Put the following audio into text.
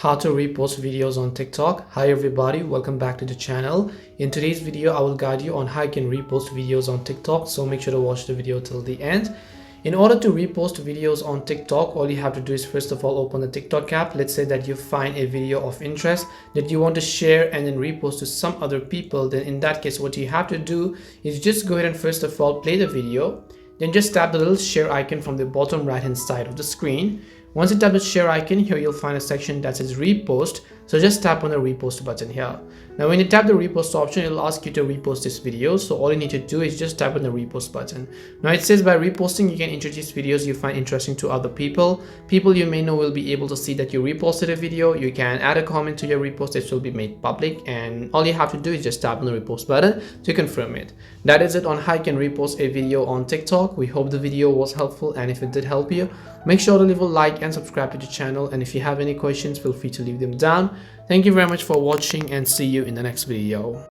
How to repost videos on TikTok. Hi everybody, welcome back to the channel. In today's video I will guide you on how you can repost videos on TikTok, so make sure to watch the video till the end. In order to repost videos on TikTok, all you have to do is first of all open the TikTok app. Let's say that you find a video of interest that you want to share and then repost to some other people. Then in that case, what you have to do is just go ahead and first of all play the video. Then just tap the little share icon from the bottom right hand side of the screen. Once you tap the share icon, here you'll find a section that says repost. So just tap on the repost button here. Now when you tap the repost option, it'll ask you to repost this video. So all you need to do is just tap on the repost button. Now it says by reposting, you can introduce videos you find interesting to other people. People you may know will be able to see that you reposted a video. You can add a comment to your repost. It will be made public, and all you have to do is just tap on the repost button to confirm it. That is it on how you can repost a video on TikTok. We hope the video was helpful, and if it did help you, make sure to leave a like and subscribe to the channel. And if you have any questions, feel free to leave them down. Thank you very much for watching, and see you in the next video.